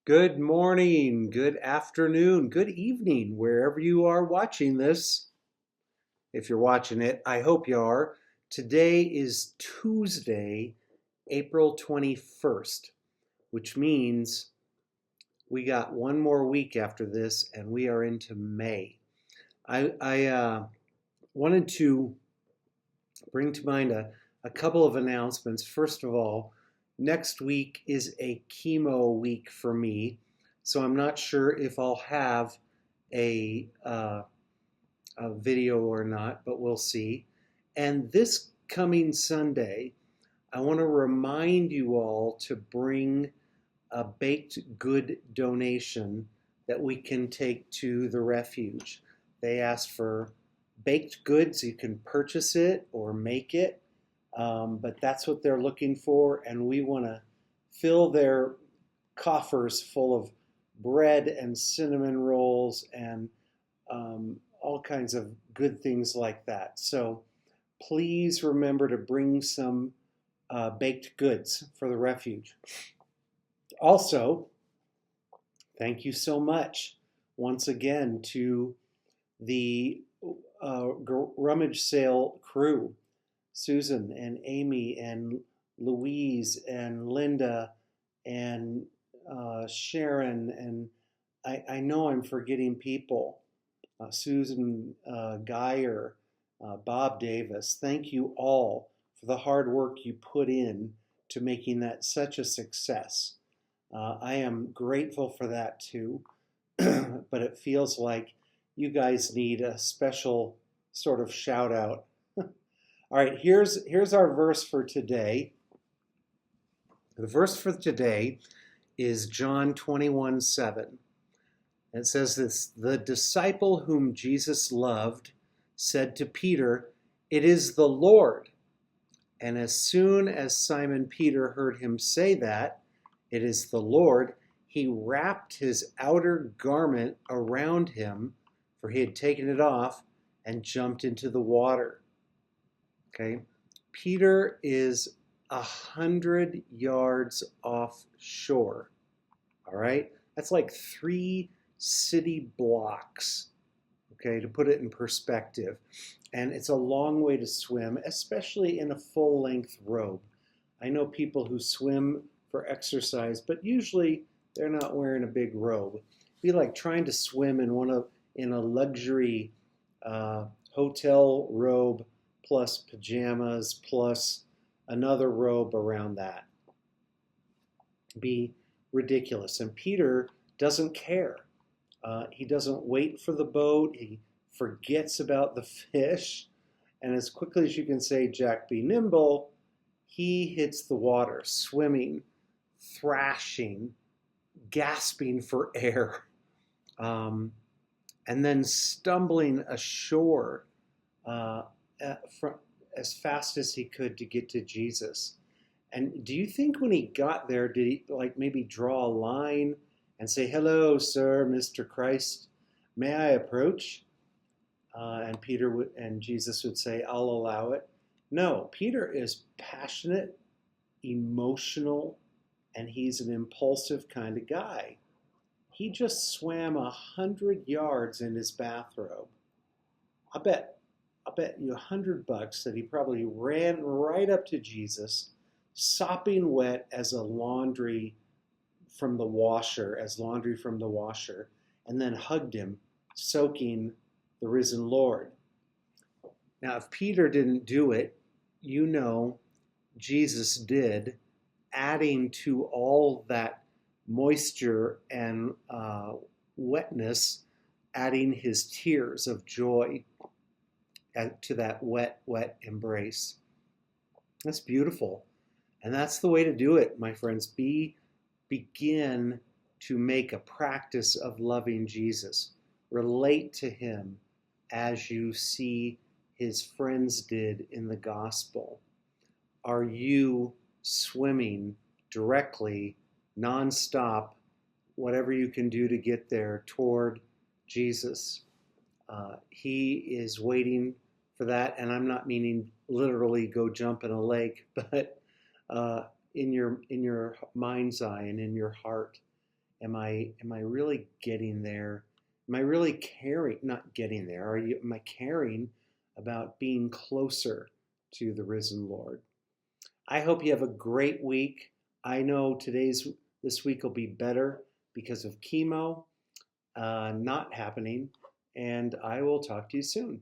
Good morning, good afternoon, good evening, wherever you are watching this. If you're watching it, I hope you are. Today is Tuesday, April 21st, which means we got one more week after this and we are into May. I wanted to bring to mind a couple of announcements. First of all, next week is a chemo week for me, so I'm not sure if I'll have a video or not, but we'll see. And this coming Sunday, I want to remind you all to bring a baked good donation that we can take to the refuge. They asked for baked goods. You can purchase it or make it, but that's what they're looking for, and we want to fill their coffers full of bread and cinnamon rolls and all kinds of good things like that. So please remember to bring some baked goods for the refuge. Also, thank you so much once again to the rummage sale crew, Susan and Amy and Louise and Linda and Sharon, and I know I'm forgetting people. Susan Geyer, Bob Davis. Thank you all for the hard work you put in to making that such a success. I am grateful for that too, but it feels like you guys need a special sort of shout out. All right, here's our verse for today. The verse for today is John 21:7. It says this: the disciple whom Jesus loved said to Peter, "It is the Lord." And as soon as Simon Peter heard him say that, "It is the Lord," he wrapped his outer garment around him, for he had taken it off, and jumped into the water. Okay? Peter is 100 yards offshore. All right? That's like 3 city blocks, okay, to put it in perspective. And it's a long way to swim, especially in a full-length robe. I know people who swim for exercise, but usually they're not wearing a big robe. It'd be like trying to swim in a luxury hotel robe plus pajamas plus another robe around that. It'd be ridiculous. And Peter doesn't care. He doesn't wait for the boat. He forgets about the fish. And as quickly as you can say, "Jack, be nimble," he hits the water, swimming, thrashing, gasping for air, um, and then stumbling ashore uh, as fast as he could to get to Jesus. And do you think when he got there, did he like maybe draw a line and say, "Hello, sir, Mr. Christ, may I approach?" And and Jesus would say, "I'll allow it." No, Peter is passionate, emotional, and he's an impulsive kind of guy. He just swam 100 yards in his bathrobe. I bet, I bet you $100 that he probably ran right up to Jesus, sopping wet as laundry from the washer, and then hugged him, soaking the risen Lord. Now, if Peter didn't do it, you know Jesus did, adding to all that moisture and wetness, adding his tears of joy to that wet, wet embrace. That's beautiful. And that's the way to do it, my friends. Begin to make a practice of loving Jesus. Relate to him as you see his friends did in the gospel. Are you swimming directly, nonstop, whatever you can do to get there toward Jesus? He is waiting for that, and I'm not meaning literally go jump in a lake, but in your mind's eye and in your heart. Am I really getting there? Am I really caring? Not getting there. Am I caring about being closer to the risen Lord? I hope you have a great week. I know this week will be better because of chemo not happening, and I will talk to you soon.